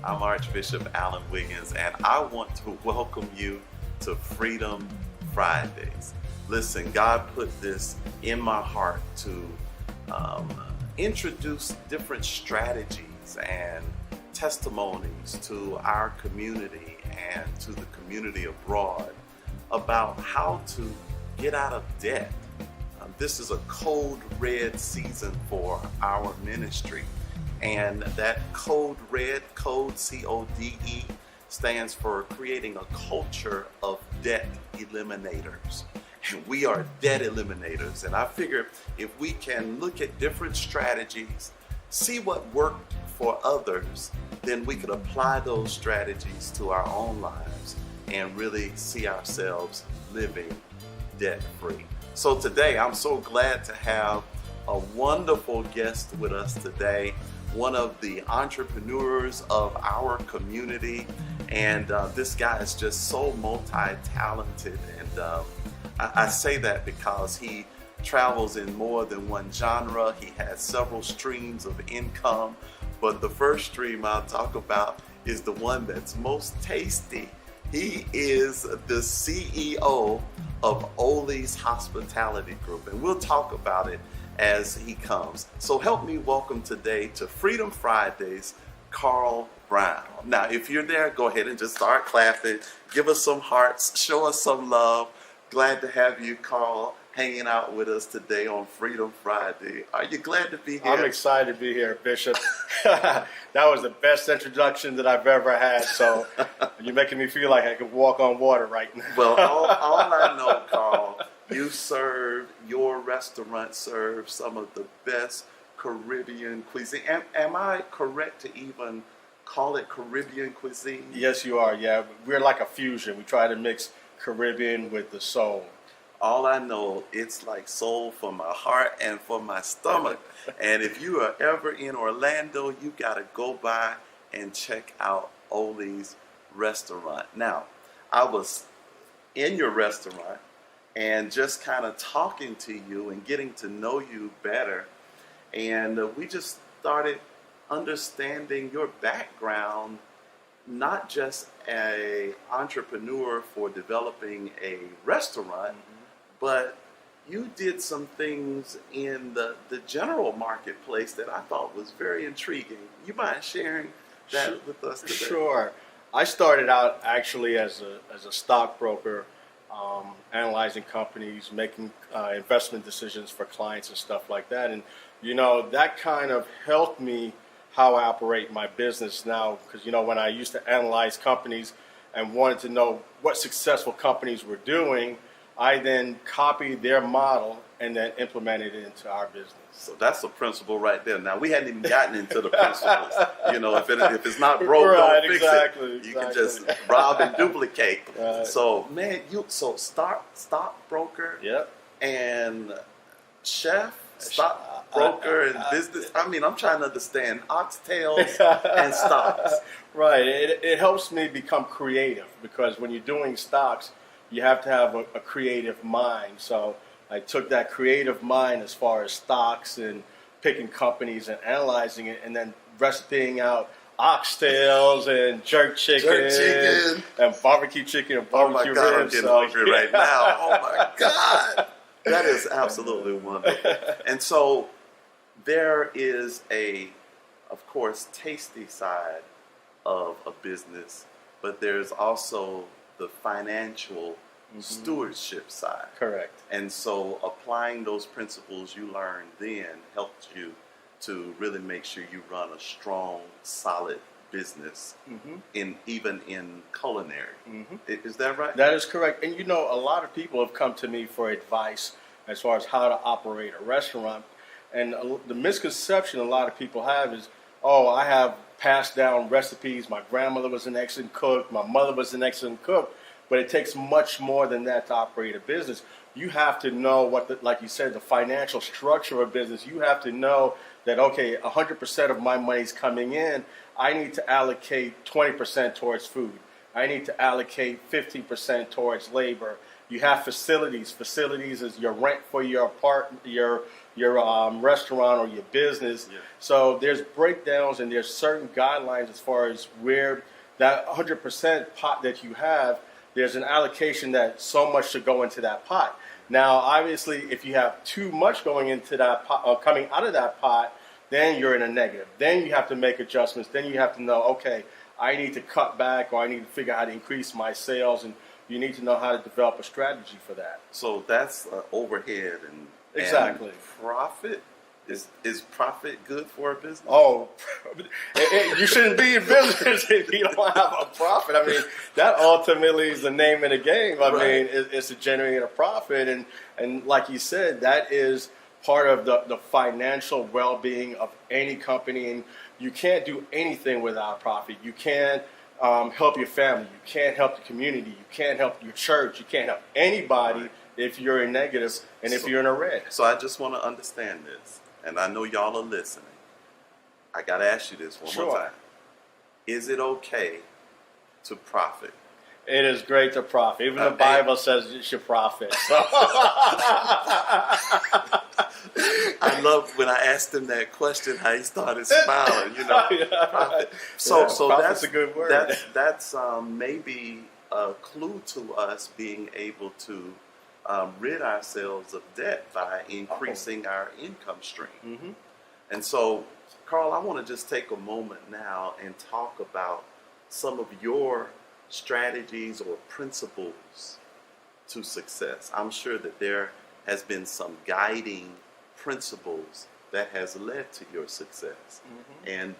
I'm Archbishop Alan Wiggins, and I want to welcome you to Freedom Fridays. Listen, God put this in my heart to introduce different strategies and testimonies to our community and to the community abroad about how to get out of debt. This is a code red season for our ministry. And that code red, code CODE, stands for creating a culture of debt eliminators. And we are debt eliminators. And I figure if we can look at different strategies, see what worked for others, then we could apply those strategies to our own lives and really see ourselves living debt free. So today, I'm so glad to have a wonderful guest with us today, one of the entrepreneurs of our community. And this guy is just so multi-talented. And I say that because he travels in more than one genre. He has several streams of income. But the first stream I'll talk about is the one that's most tasty. He is the CEO of Ole's Hospitality Group, and we'll talk about it as he comes. So help me welcome today to Freedom Fridays, Carl Brown. Now, if you're there, go ahead and just start clapping. Give us some hearts, show us some love. Glad to have you, Carl, hanging out with us today on Freedom Friday. Are you glad to be here? I'm excited to be here, Bishop. That was the best introduction that I've ever had. So you're making me feel like I could walk on water right now. Well, all I know, Carl, your restaurant serves some of the best Caribbean cuisine. Am I correct to even call it Caribbean cuisine? Yes, you are. Yeah, we're like a fusion. We try to mix Caribbean with the soul. All I know, it's like soul for my heart and for my stomach. And if you are ever in Orlando, you got to go by and check out Ole's restaurant. Now, I was in your restaurant and just kind of talking to you and getting to know you better. And we just started understanding your background, not just an entrepreneur for developing a restaurant, but you did some things in the general marketplace that I thought was very intriguing. You mind sharing that with us today? Sure. I started out actually as a stockbroker, analyzing companies, making investment decisions for clients and stuff like that. And, that kind of helped me how I operate my business now. Because, when I used to analyze companies and wanted to know what successful companies were doing, I then copied their model and then implemented it into our business. So that's a principle right there. Now, we hadn't even gotten into the principles. If it's not broke, Right, don't fix exactly, it. You can just rob and duplicate. Right. So, man, stockbroker, yep, and chef, stockbroker, and business. I mean, I'm trying to understand oxtails and stocks. Right. It helps me become creative because when you're doing stocks, you have to have a creative mind. So I took that creative mind as far as stocks and picking companies and analyzing it and then recipeing out oxtails and jerk chicken and barbecue chicken and barbecue ribs. Oh my God, I'm getting hungry right now. Oh my God. That is absolutely wonderful. And so there is of course, tasty side of a business, but there's also the financial stewardship side. Correct. And so applying those principles you learned then helped you to really make sure you run a strong, solid business, even in culinary. Is that right? That is correct. And a lot of people have come to me for advice as far as how to operate a restaurant. And the misconception a lot of people have is, I have passed down recipes. My grandmother was an excellent cook. My mother was an excellent cook. But it takes much more than that to operate a business. You have to know like you said, the financial structure of a business. You have to know that, 100% of my money's coming in. I need to allocate 20% towards food. I need to allocate 15% towards labor. You have facilities. Facilities is your rent for your apartment, your your restaurant or your business. Yeah. So there's breakdowns and there's certain guidelines as far as where that 100% pot that you have, there's an allocation that so much should go into that pot. Now, obviously, if you have too much going into that pot, or coming out of that pot, then you're in a negative. Then you have to make adjustments. Then you have to know, okay, I need to cut back, or I need to figure out how to increase my sales, and you need to know how to develop a strategy for that. So that's overhead and Exactly. and profit. Is profit good for a business? Oh, you shouldn't be in business if you don't have a profit. I mean, that ultimately is the name of the game. I Right. mean, it's to generate a profit. And like you said, that is part of the financial well-being of any company. And you can't do anything without profit. You can't help your family. You can't help the community. You can't help your church. You can't help anybody Right. if you're in negative and if you're in a red. So I just want to understand this, and I know y'all are listening. I got to ask you this one Sure. more time. Is it okay to profit? It is great to profit. Even the Hey. Bible says you should profit. So. I love when I asked him that question, how he started smiling, you know. Yeah, Profit. right. So, Yeah, so profit's that's a good word. That's maybe a clue to us being able to rid ourselves of debt by increasing our income stream. Mhm. And so, Carl, I want to just take a moment now and talk about some of your strategies or principles to success. I'm sure that there has been some guiding principles that has led to your success. And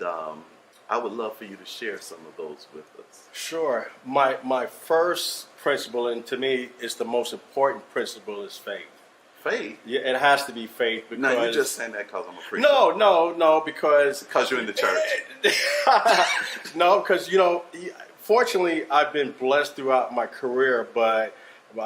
I would love for you to share some of those with us. Sure. My first principle, and to me, it's the most important principle, is faith. Faith? Yeah, it has to be faith because. No, you're just saying that because I'm a preacher. No, because. Because you're in the church. No, because, fortunately, I've been blessed throughout my career, but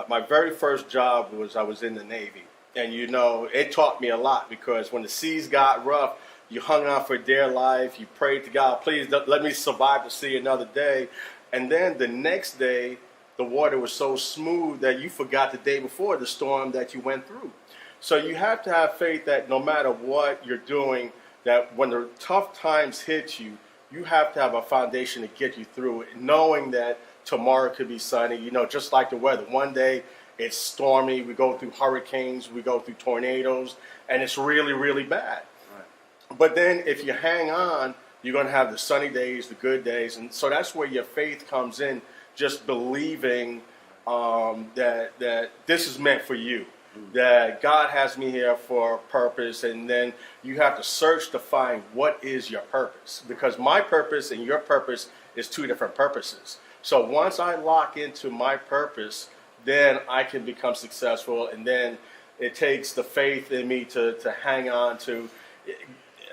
my very first job I was in the Navy. And, it taught me a lot because when the seas got rough, you hung on for dear life. You prayed to God, please let me survive to see another day. And then the next day, the water was so smooth that you forgot the day before the storm that you went through. So you have to have faith that no matter what you're doing, that when the tough times hit you, you have to have a foundation to get you through it, knowing that tomorrow could be sunny, just like the weather. One day it's stormy, we go through hurricanes, we go through tornadoes, and it's really, really bad. Right. But then if you hang on, you're going to have the sunny days, the good days. And so that's where your faith comes in, just believing that this is meant for you, that God has me here for a purpose. And then you have to search to find what is your purpose. Because my purpose and your purpose is two different purposes. So once I lock into my purpose, then I can become successful. And then it takes the faith in me to hang on to,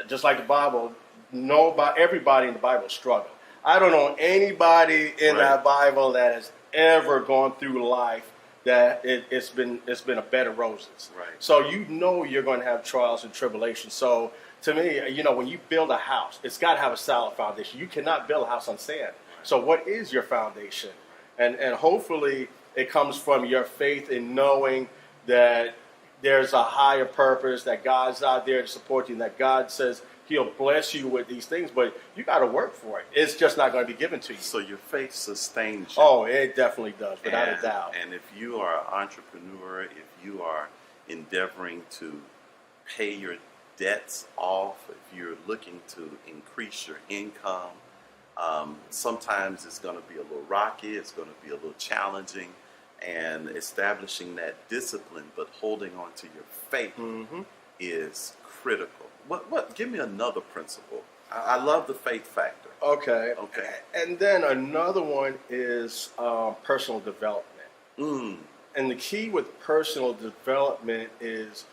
just like the Bible, everybody in the Bible struggled. I don't know anybody in Right. that Bible that has ever gone through life that it's been a bed of roses. Right. So you're going to have trials and tribulations. So to me, when you build a house, it's got to have a solid foundation. You cannot build a house on sand. Right. So what is your foundation? And hopefully it comes from your faith in knowing that there's a higher purpose, that God's out there to support you, and that God says He'll bless you with these things, but you got to work for it. It's just not going to be given to you. So your faith sustains you. Oh, it definitely does, without a doubt. And if you are an entrepreneur, if you are endeavoring to pay your debts off, if you're looking to increase your income, sometimes it's going to be a little rocky, it's going to be a little challenging, and establishing that discipline, but holding on to your faith is critical. What? Give me another principle. I love the faith factor. Okay. Okay. And then another one is personal development. And the key with personal development is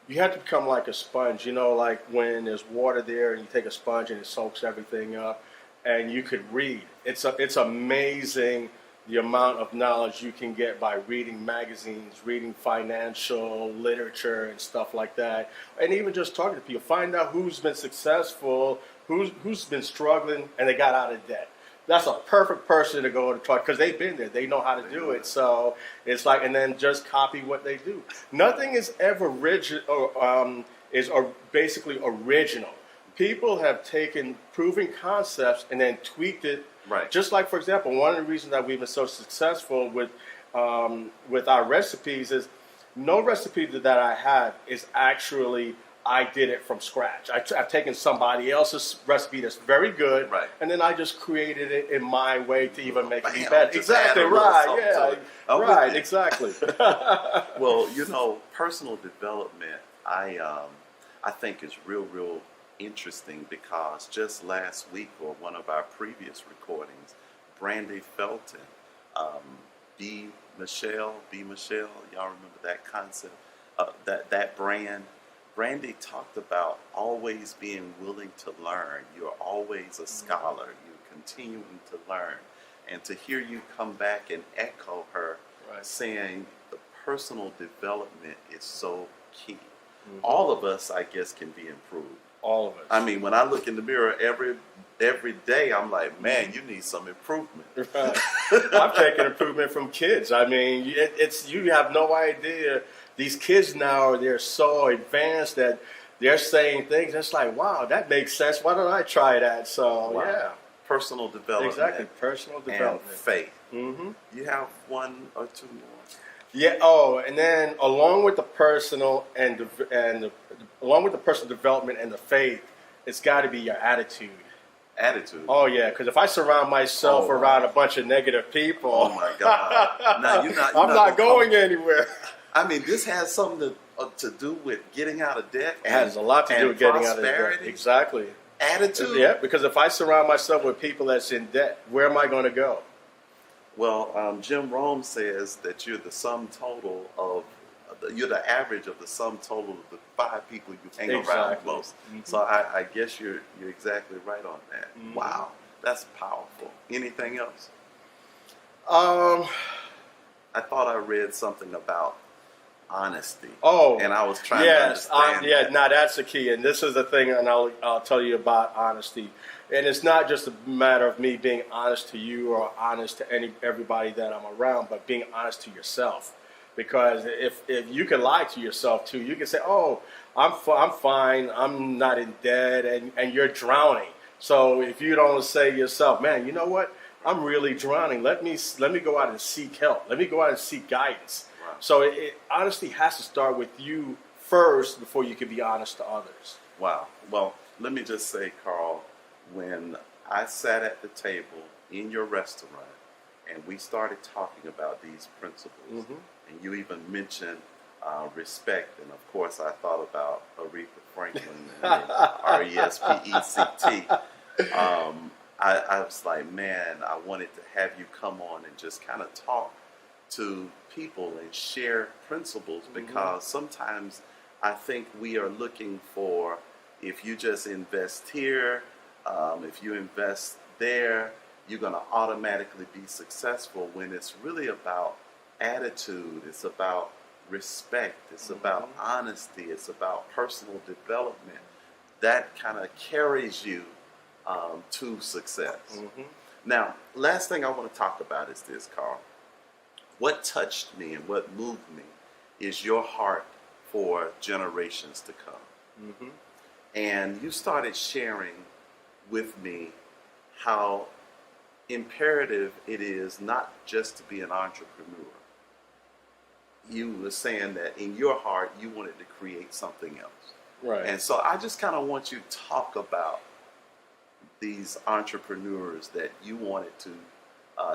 you have to become like a sponge. Like when there's water there and you take a sponge and it soaks everything up, and you could read. It's amazing the amount of knowledge you can get by reading magazines, reading financial literature and stuff like that, and even just talking to people. Find out who's been successful, who's been struggling, and they got out of debt. That's a perfect person to go to talk, because they've been there. They know how to do it. So it's like, and then just copy what they do. Nothing is ever rigid or is basically original. People have taken proven concepts and then tweaked it. Right. Just like, for example, one of the reasons that we've been so successful with our recipes is no recipe that I have is actually I did it from scratch. I've taken somebody else's recipe that's very good, Right. and then I just created it in my way to even make it Bam, better. just Exactly add a little right. something to Yeah. it. I'm with Right. you. Exactly. Well, personal development, I think is real interesting because just last week or one of our previous recordings, Brandy Felton, B. Michelle, y'all remember that concept, that brand? Brandy talked about always being willing to learn. You're always a scholar. You're continuing to learn. And to hear you come back and echo her Right. saying the personal development is so key. Mm-hmm. All of us, I guess, can be improved. All of us. I mean, when I look in the mirror every day, I'm like, man, you need some improvement. Right. I've taken improvement from kids. I mean, it's you have no idea. These kids now, they're so advanced that they're saying things. It's like, wow, that makes sense. Why don't I try that? So, Wow. yeah. Personal development. Exactly. Personal And development. faith. Mm-hmm. You have one or two more. Yeah. Oh, and then along with the personal along with the personal development and the faith, it's got to be your attitude. Attitude. Oh yeah, because if I surround myself Oh, around a bunch of negative people, Oh my God! Now you're not. I'm not gonna going come- anywhere. I mean, this has something to do with getting out of debt. It has a lot to do with getting out of debt. prosperity. Exactly. Attitude. Yeah, because if I surround myself with people that's in debt, where am I going to go? Well, Jim Rome says that you're the sum total of, you're the average of the sum total of the 5 people you hang around Exactly. most. Mhm. So I guess you're exactly right on that. Mhm. Wow, that's powerful. Anything else? Um. I thought I read something about honesty. Oh. And I was trying yes. to understand. Yeah. that. Now that's the key, and this is the thing, and I'll tell you about honesty. And it's not just a matter of me being honest to you or honest to everybody that I'm around, but being honest to yourself. Because if you can lie to yourself too, you can say, "Oh, I'm fine. I'm not in debt," and you're drowning. So if you don't say to yourself, "Man, you know what? I'm really drowning. Let me go out and seek help. Let me go out and seek guidance." Wow. So honesty has to start with you first before you can be honest to others. Wow. Well, let me just say, Carl, when I sat at the table in your restaurant and we started talking about these principles, Mhm. and you even mentioned respect, and of course I thought about Aretha Franklin and RESPECT. I was like, man, I wanted to have you come on and just kind of talk to people and share principles, because sometimes I think we are looking for, if you just invest here, if you invest there, you're going to automatically be successful, when it's really about attitude, it's about respect, it's about honesty, it's about personal development. That kind of carries you to success. Now, last thing I want to talk about is this, Carl. What touched me and what moved me is your heart for generations to come. And you started sharing with me how imperative it is not just to be an entrepreneur. You were saying that in your heart you wanted to create something else. Right. And so I just kind of want you to talk about these entrepreneurs that you wanted to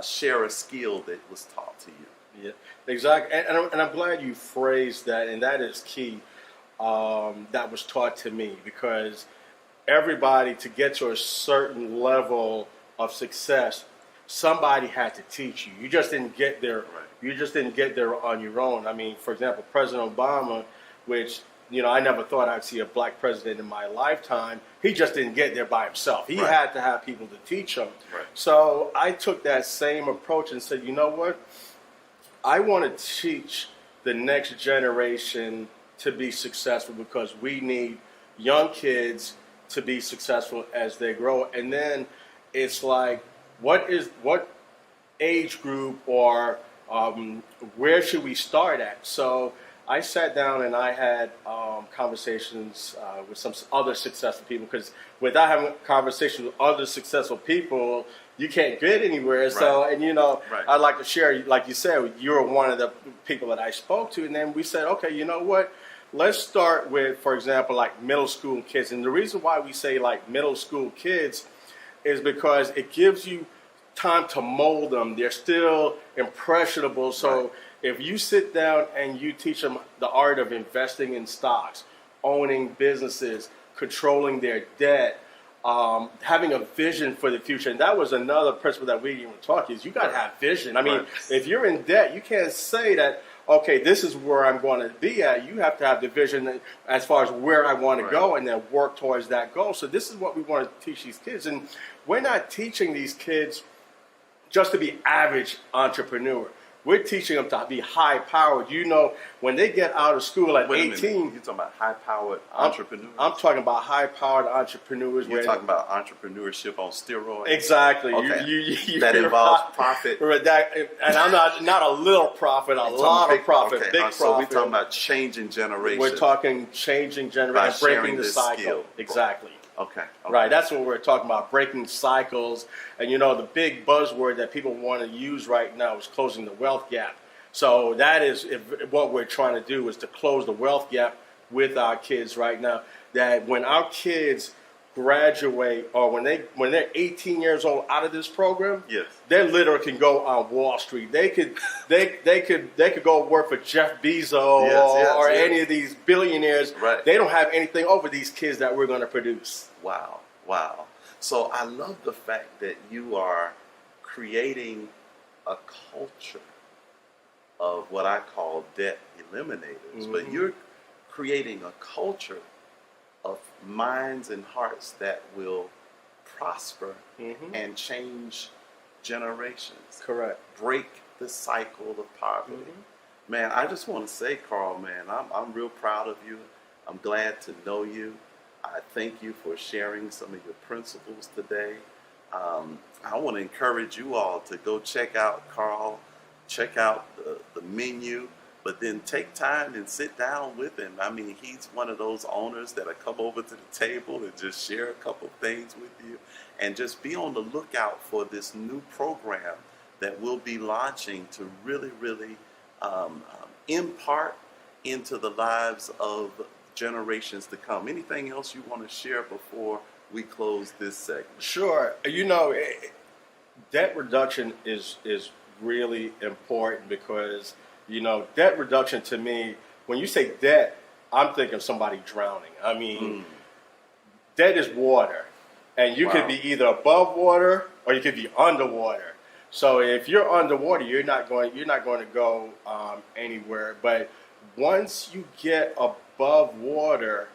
share a skill that was taught to you. Yeah, exactly. And I'm glad you phrased that, and that is key. That was taught to me, because everybody, to get to a certain level of success, somebody had to teach you. You just didn't get there. Right. You just didn't get there on your own. I mean, for example, President Obama, which, you know, I never thought I'd see a black president in my lifetime. He just didn't get there by himself. He Right. had to have people to teach him. Right. So I took that same approach and said, you know what? I want to teach the next generation to be successful, because we need young kids to be successful as they grow. And then it's like, what age group or where should we start at? So I sat down and I had conversations with some other successful people, because without having conversations with other successful people, you can't get anywhere. Right. So, and right. I'd like to share, like you said, you're one of the people that I spoke to, and then we said, okay, you know what? Let's start with, for example, like middle school kids. And the reason why we say like middle school kids is because it gives you time to mold them. They're still impressionable. So right. If you sit down and you teach them the art of investing in stocks, owning businesses, controlling their debt, having a vision for the future. And that was another principle that we even talked, is you got to have vision. I mean, if you're in debt, you can't say that, okay, this is where I'm going to be at. You have to have the vision as far as where I want to go, and then work towards that goal. So this is what we want to teach these kids. And we're not teaching these kids just to be average entrepreneur. We're teaching them to be high-powered. When they get out of school at 18... You're talking about high-powered entrepreneurs? I'm talking about high-powered entrepreneurs. You're talking about entrepreneurship on steroids? Exactly. Okay. That involves profit? And I'm not a little profit, a lot of profit, big profit. So we're talking about changing generations. We're talking changing generations, breaking the cycle. Skill. Exactly. Okay. Right, that's what we're talking about, breaking cycles. And the big buzzword that people want to use right now is closing the wealth gap. So that is what we're trying to do, is to close the wealth gap with our kids right now. That when our kids graduate, or when they're 18 years old out of this program, yes, they literally can go on Wall Street. They could go work for Jeff Bezos or any of these billionaires. Right. They don't have anything over these kids that we're going to produce. Wow. So I love the fact that you are creating a culture of what I call debt eliminators, mm-hmm. but you're creating a culture of minds and hearts that will prosper mm-hmm. and change generations. Correct. Break the cycle of poverty. Mm-hmm. Man, I just want to say, Carl, man, I'm real proud of you. I'm glad to know you. I thank you for sharing some of your principles today. I want to encourage you all to go check out Carl, check out the menu, but then take time and sit down with him. I mean, he's one of those owners that'll come over to the table and just share a couple things with you, and just be on the lookout for this new program that we'll be launching to really, really impart into the lives of generations to come. Anything else you want to share before we close this segment? Sure. Debt reduction is really important, because debt reduction, to me, when you say debt, I'm thinking of somebody drowning. I mean, debt is water, and you could be either above water or you could be underwater. So if you're underwater, you're not going to go anywhere. But once you get above water,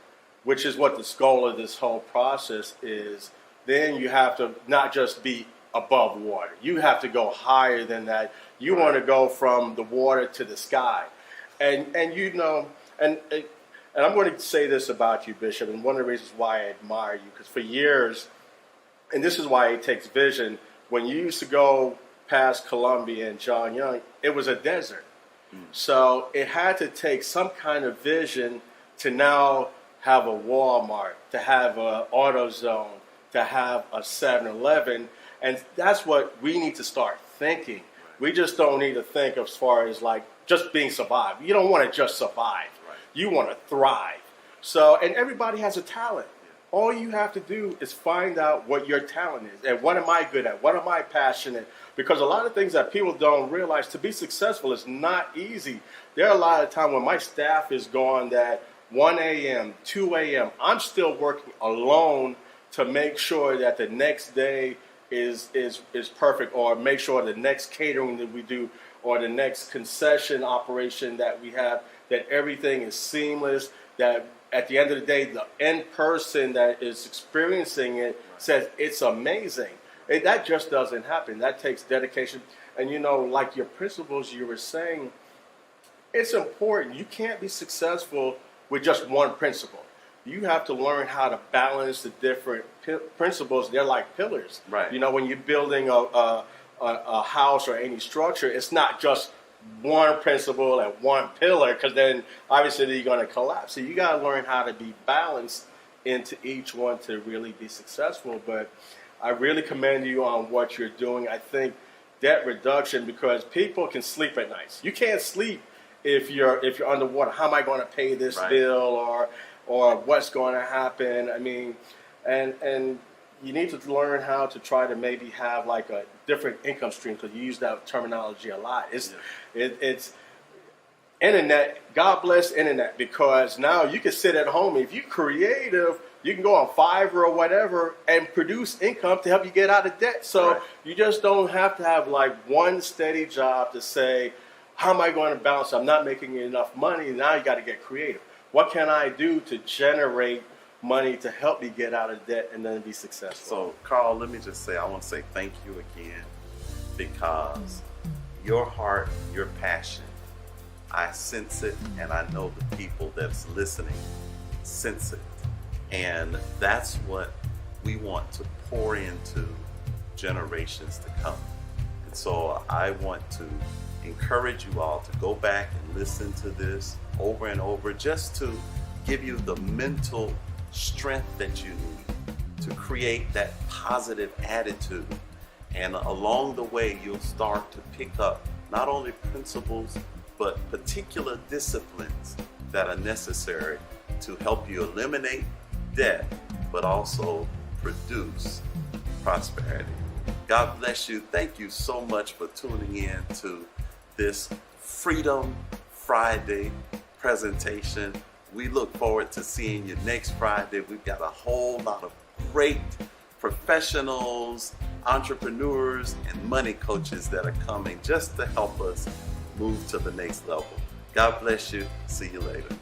which is what the goal of this whole process is, then you have to not just be above water. You have to go higher than that. You want to go from the water to the sky. And I'm going to say this about you, Bishop, and one of the reasons why I admire you, because for years, and this is why it takes vision, when you used to go past Columbia and John Young, it was a desert. So it had to take some kind of vision to now have a Walmart, to have an AutoZone, to have a 7-Eleven. And that's what we need to start thinking. We just don't need to think as far as like just being survived. You don't want to just survive. Right. You want to thrive. So, and everybody has a talent. All you have to do is find out what your talent is. And what am I good at? What am I passionate? Because a lot of things that people don't realize, to be successful is not easy. There are a lot of times when my staff is gone at 1 a.m., 2 a.m., I'm still working alone to make sure that the next day is perfect, or make sure the next catering that we do, or the next concession operation that we have, that everything is seamless, that at the end of the day, the end person that is experiencing it says it's amazing. That just doesn't happen. That takes dedication. And like your principles you were saying, it's important. You can't be successful with just one principle. You have to learn how to balance the different principles. They're like pillars. Right. When you're building a house or any structure, it's not just one principle and one pillar, because then obviously you're going to collapse. So you got to learn how to be balanced into each one to really be successful. But I really commend you on what you're doing. I think debt reduction, because people can sleep at night. You can't sleep if you're underwater. How am I going to pay this bill, or what's going to happen? I mean, and you need to learn how to try to maybe have like a different income stream, because you use that terminology a lot. It's internet. God bless internet, because now you can sit at home. If you're creative, you can go on Fiverr or whatever and produce income to help you get out of debt. So you just don't have to have like one steady job to say, how am I going to balance? I'm not making enough money. Now you got to get creative. What can I do to generate money to help me get out of debt and then be successful? So, Carl, let me just say, I want to say thank you again, because your heart, your passion, I sense it, and I know the people that's listening sense it. And that's what we want to pour into generations to come. And so I want to encourage you all to go back and listen to this over and over, just to give you the mental strength that you need to create that positive attitude. And along the way, you'll start to pick up not only principles, but particular disciplines that are necessary to help you eliminate debt, but also produce prosperity. God bless you. Thank you so much for tuning in to this Freedom Friday presentation. We look forward to seeing you next Friday. We've got a whole lot of great professionals, entrepreneurs, and money coaches that are coming just to help us move to the next level. God bless you. See you later.